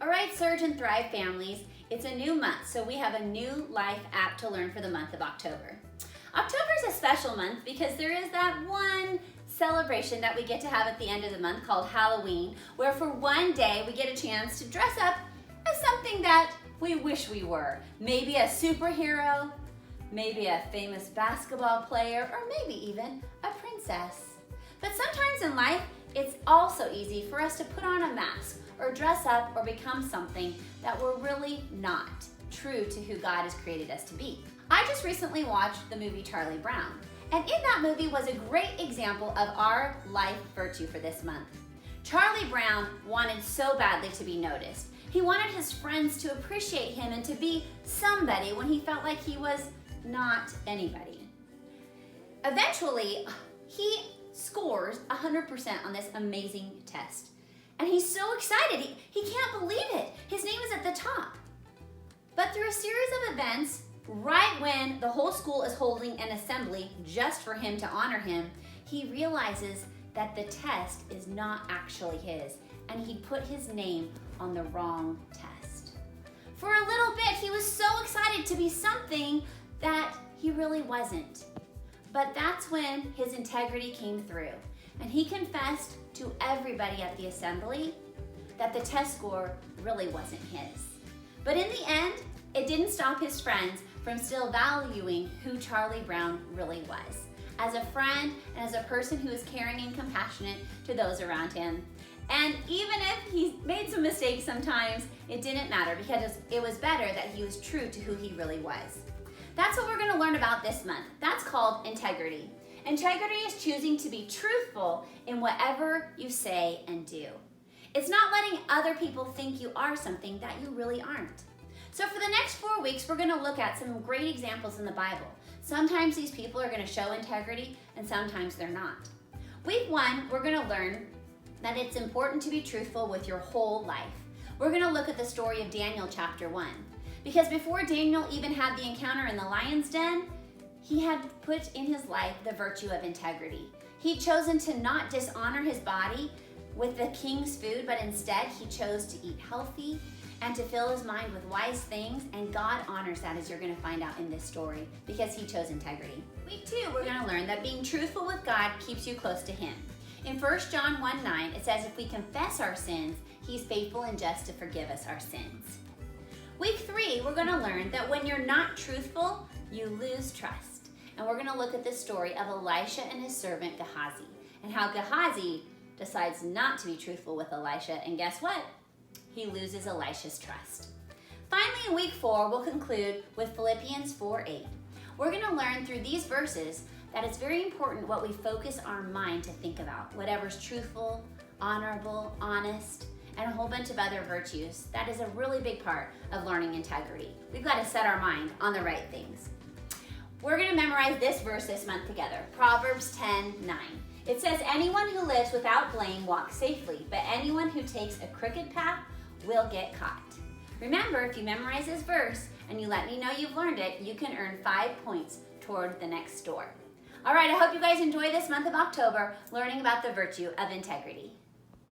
All right, Surge and Thrive families, it's a new month, so we have a new life app to learn for the month of October. October is a special month because there is that one celebration that we get to have at the end of the month called Halloween, where for one day we get a chance to dress up as something that we wish we were. Maybe a superhero, maybe a famous basketball player, or maybe even a princess. But sometimes in life, it's also easy for us to put on a mask or dress up or become something that we're really not true to who God has created us to be. I just recently watched the movie Charlie Brown, and in that movie was a great example of our life virtue for this month. Charlie Brown wanted so badly to be noticed. He wanted his friends to appreciate him and to be somebody when he felt like he was not anybody. Eventually, he scores 100% on this amazing test. And he's so excited, he can't believe it. His name is at the top. But through a series of events, right when the whole school is holding an assembly just for him to honor him, he realizes that the test is not actually his, and he put his name on the wrong test. For a little bit, he was so excited to be something that he really wasn't. But that's when his integrity came through, and he confessed to everybody at the assembly that the test score really wasn't his. But in the end, it didn't stop his friends from still valuing who Charlie Brown really was, as a friend and as a person who is caring and compassionate to those around him. And even if he made some mistakes sometimes, it didn't matter because it was better that he was true to who he really was. That's what we're going to learn about this month. That's called integrity. Integrity is choosing to be truthful in whatever you say and do. It's not letting other people think you are something that you really aren't. So for the next 4 weeks, we're going to look at some great examples in the Bible. Sometimes these people are going to show integrity and sometimes they're not. Week 1, we're going to learn that it's important to be truthful with your whole life. We're going to look at the story of Daniel chapter 1. Because before Daniel even had the encounter in the lion's den, he had put in his life the virtue of integrity. He'd chosen to not dishonor his body with the king's food, but instead he chose to eat healthy and to fill his mind with wise things, and God honors that, as you're going to find out in this story, because he chose integrity. Week 2, we're going to learn that being truthful with God keeps you close to him. In 1 John 1:9, it says, if we confess our sins, he's faithful and just to forgive us our sins. Week 3, we're going to learn that when you're not truthful, you lose trust. And we're going to look at the story of Elisha and his servant Gehazi, and how Gehazi decides not to be truthful with Elisha, and guess what? He loses Elisha's trust. Finally, in week 4, we'll conclude with Philippians 4:8. We're going to learn through these verses that it's very important what we focus our mind to think about, whatever's truthful, honorable, honest, and a whole bunch of other virtues. That is a really big part of learning integrity. We've got to set our mind on the right things. We're going to memorize this verse this month together, Proverbs 10:9. It says, anyone who lives without blame walks safely, but anyone who takes a crooked path will get caught. Remember, if you memorize this verse and you let me know you've learned it, you can earn 5 points toward the next store. All right, I hope you guys enjoy this month of October learning about the virtue of integrity.